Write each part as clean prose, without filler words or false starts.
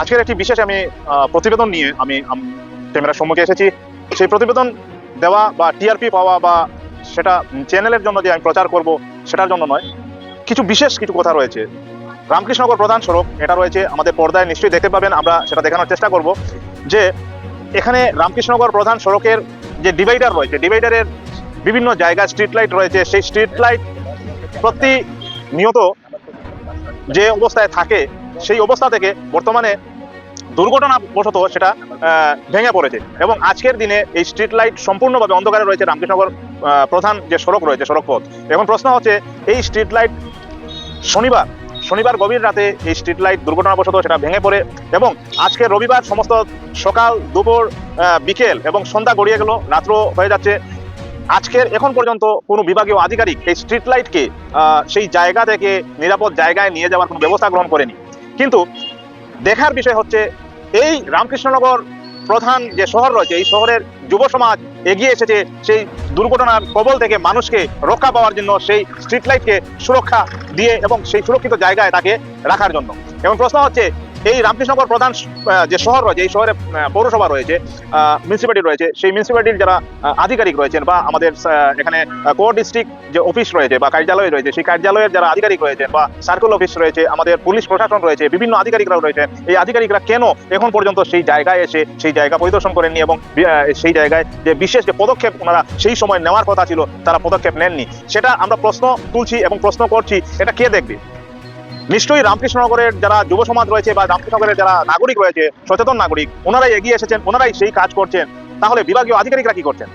আজকের একটি বিশেষ আমি প্রতিবেদন নিয়ে আমি ক্যামেরার সম্মুখে এসেছি। সেই প্রতিবেদন দেওয়া বা টিআরপি পাওয়া বা সেটা চ্যানেলের জন্য যে আমি প্রচার করব সেটার জন্য নয়। বিশেষ কিছু কথা রয়েছে। রামকৃষ্ণনগর প্রধান সড়ক এটা রয়েছে আমাদের পর্দায়, নিশ্চয়ই দেখতে পাবেন, আমরা সেটা দেখানোর চেষ্টা করব যে এখানে রামকৃষ্ণনগর প্রধান সড়কের যে ডিভাইডার রয়েছে, ডিভাইডারের বিভিন্ন জায়গায় স্ট্রিট লাইট রয়েছে। সেই স্ট্রিট লাইট প্রতিনিয়ত যে অবস্থায় থাকে, সেই অবস্থা থেকে বর্তমানে দুর্ঘটনাবশত সেটা ভেঙে পড়েছে এবং আজকের দিনে এই স্ট্রিট লাইট সম্পূর্ণভাবে অন্ধকারে রয়েছে রামকৃষ্ণনগর প্রধান যে সড়ক রয়েছে, সড়ক পথ। এখন প্রশ্ন হচ্ছে, এই স্ট্রিট লাইট শনিবার গভীর রাতে এই স্ট্রিট লাইট দুর্ঘটনাবশত সেটা ভেঙে পড়ে এবং আজকে রবিবার সমস্ত সকাল, দুপুর, বিকেল এবং সন্ধ্যা গড়িয়ে গেল, রাত্র হয়ে যাচ্ছে। আজকের এখন পর্যন্ত কোনো বিভাগীয় আধিকারিক এই স্ট্রিট লাইটকে সেই জায়গা থেকে নিরাপদ জায়গায় নিয়ে যাওয়ার কোনো ব্যবস্থা গ্রহণ করেনি। কিন্তু দেখার বিষয় হচ্ছে, এই রামকৃষ্ণনগর প্রধান যে শহর রয়েছে, এই শহরের যুব সমাজ এগিয়ে এসেছে সেই দুর্ঘটনার কবল থেকে মানুষকে রক্ষা পাওয়ার জন্য, সেই স্ট্রিট লাইটকে সুরক্ষা দিয়ে এবং সেই সুরক্ষিত জায়গায় তাকে রাখার জন্য। এবং প্রশ্ন হচ্ছে, এই রামকৃষ্ণনগর প্রধান যে শহর রয়েছে, এই শহরে পৌরসভা রয়েছে, মিউনিসিপ্যালিটি রয়েছে, সেই মিউনিসিপ্যালিটির যারা আধিকারিক রয়েছেন বা আমাদের এখানে কোর ডিস্ট্রিক্ট যে অফিস রয়েছে বা কার্যালয় রয়েছে, সেই কার্যালয়ের যারা আধিকারিক রয়েছেন বা সার্কেল অফিস রয়েছে, আমাদের পুলিশ প্রশাসন রয়েছে, বিভিন্ন আধিকারিকরাও রয়েছেন, এই আধিকারিকরা কেন এখন পর্যন্ত সেই জায়গায় এসে সেই জায়গা পরিদর্শন করেননি এবং সেই জায়গায় যে বিশেষ যে পদক্ষেপ ওনারা সেই সময় নেওয়ার কথা ছিল তারা পদক্ষেপ নেননি? সেটা আমরা প্রশ্ন তুলছি এবং প্রশ্ন করছি, এটা কে দেখবে? নিশ্চয়ই রামকৃষ্ণনগরের যারা যুব সমাজ রয়েছে বা রামকৃষ্ণনগরের যারা নাগরিক রয়েছে, সচেতন নাগরিক, ওনারাই এগিয়ে এসেছেন, ওনারাই সেই কাজ করছেন। তাহলে বিভাগীয় আধিকারিকরা কি করছেন?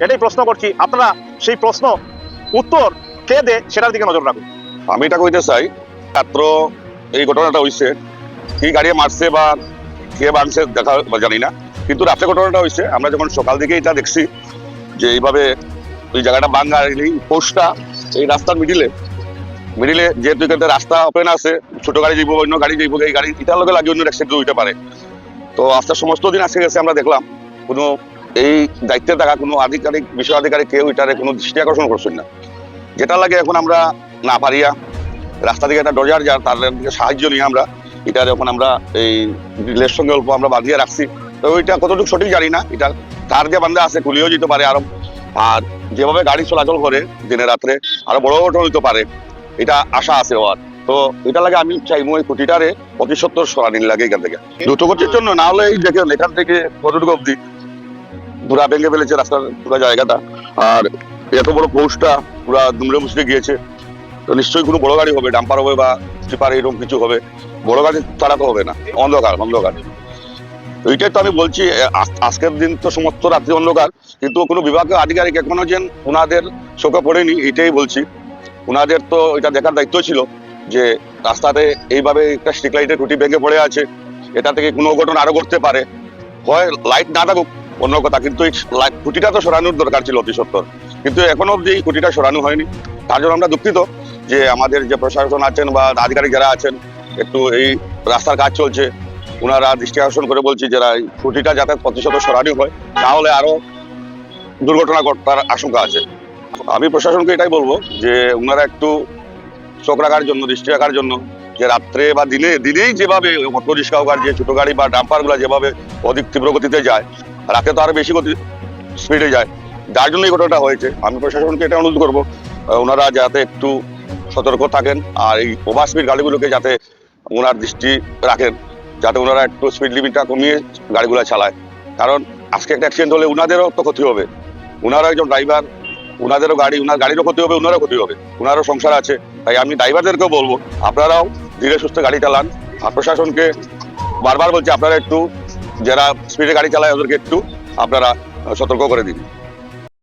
এটাই প্রশ্ন করছি। আপনারা সেই প্রশ্ন উত্তর কে দে সেটার দিকে নজর রাখুন। আমি এটা কইতে চাই, ছাত্র এই ঘটনাটা হয়েছে, কি গাড়ি মারছে বা কে ভাঙছে দেখা জানি না, কিন্তু রাত্রে ঘটনাটা হয়েছে। আমরা যখন সকাল দিকে এটা দেখছি যে এইভাবে ওই জায়গাটা ভাঙা, এই পোস্টটা এই রাস্তার মিডিলে যেহেতু এখানে রাস্তা ওপেন আছে, ছোট গাড়ি যাইব, অন্য গাড়ি যাইব, এই গাড়ি এটার লগে লাগে অন্য অ্যাক্সিডেন্ট হইতে পারে। তো আজকে সমস্ত দিন আজকে গেছে, আমরা দেখলাম কোনো এই দায়িত্বে থাকা কোনো আধিকারিক, বিষয় আধিকারিক কেউ এটারে কোনো দৃষ্টি আকর্ষণ করছেন না। যেটা লাগে এখন আমরা না পারিয়া রাস্তা দিকে একটা ডজার যার তার দিকে সাহায্য নিয়ে আমরা এটার এখন আমরা এই রিলের সঙ্গে অল্প আমরা বাঁধিয়ে রাখছি। তো ওইটা কতটুকু সঠিক জানি না, এটা তার যে বান্ধা আছে খুলিও যেতে পারে আরো, আর যেভাবে গাড়ি চলাচল করে দিনে রাত্রে আরো বড় ঘটনা হইতে পারে, এটা আশা আছে হওয়ার। তো এটা লাগে আমি চাইবো এই খুঁটিটারে অতি সত্তর সরানির লাগে এখান থেকে দ্রুতগতির জন্য। না হলে এই দেখেন এখান থেকে কতটুকু অব্দি পুরা ভেঙে ফেলেছে রাস্তার পুরো জায়গাটা, আর এত বড় পোস্টটা পুরা দুমড়ে মুচড়ে গিয়েছে। তো নিশ্চয়ই কোনো বড় গাড়ি হবে, ডাম্পার হবে বা স্লিপার, এরকম কিছু হবে। বড় গাড়ি ছাড়া তো হবে না, অন্ধকার। এইটাই তো আমি বলছি, আজকের দিন তো সমস্ত রাত্রি অন্ধকার, কিন্তু কোনো বিভাগীয় আধিকারিক এখনো যেন ওনাদের চোখে পড়েনি, এটাই বলছি। ওনাদের তো এটা দেখার দায়িত্ব ছিল যে রাস্তাতে এইভাবে একটা স্ট্রিট লাইটের খুঁটি ভেঙে পড়ে আছে, এটা থেকে কোনো ঘটনা আরো ঘটতে পারে। হয় লাইট না থাকুক অন্য কথা, কিন্তু এই খুঁটিটা তো সরানোর দরকার ছিল অতি সত্তর, কিন্তু এখনো অব্দি এই খুঁটিটা সরানো হয়নি। তার জন্য আমরা দুঃখিত যে আমাদের যে প্রশাসন আছেন বা আধিকারিক যারা আছেন, একটু এই রাস্তার কাজ চলছে, ওনারা দৃষ্টি আকর্ষণ করে বলছি যারা এই খুঁটিটা যাতে প্রতিশত সরানো হয়, তাহলে আরো দুর্ঘটনা ঘটার আশঙ্কা আছে। আমি প্রশাসনকে এটাই বলবো যে ওনারা একটু চোখ রাখার জন্য, দৃষ্টি রাখার জন্য, যে রাত্রে বা দিনেই যেভাবে অটো রিক্সা হোক আর যে ছোট গাড়ি বা ডাম্পার গুলা যেভাবে অধিক তীব্র গতিতে যায়, রাতে তো আরো বেশি গতি স্পিডে যায়, যার জন্য এই ঘটনাটা হয়েছে। আমি প্রশাসনকে এটা অনুরোধ করবো ওনারা যাতে একটু সতর্ক থাকেন, আর এই ওভার স্পিড গাড়িগুলোকে যাতে ওনার দৃষ্টি রাখেন, যাতে ওনারা একটু স্পিড লিমিটটা কমিয়ে গাড়িগুলো চালায়। কারণ আজকে একটা অ্যাক্সিডেন্ট হলে ওনাদেরও তো ক্ষতি হবে, ওনারা একজন ড্রাইভার, ওনাদেরও গাড়ি, ওনার গাড়িরও ক্ষতি হবে, ওনারও ক্ষতি হবে, ওনারও সংসার আছে। তাই আমি ড্রাইভারদেরকেও বলবো আপনারাও ধীরে সুস্থে গাড়ি চালান। আর প্রশাসনকে বারবার বলছি আপনারা একটু যারা স্পিডে গাড়ি চালায় ওদেরকে একটু আপনারা সতর্ক করে দিন।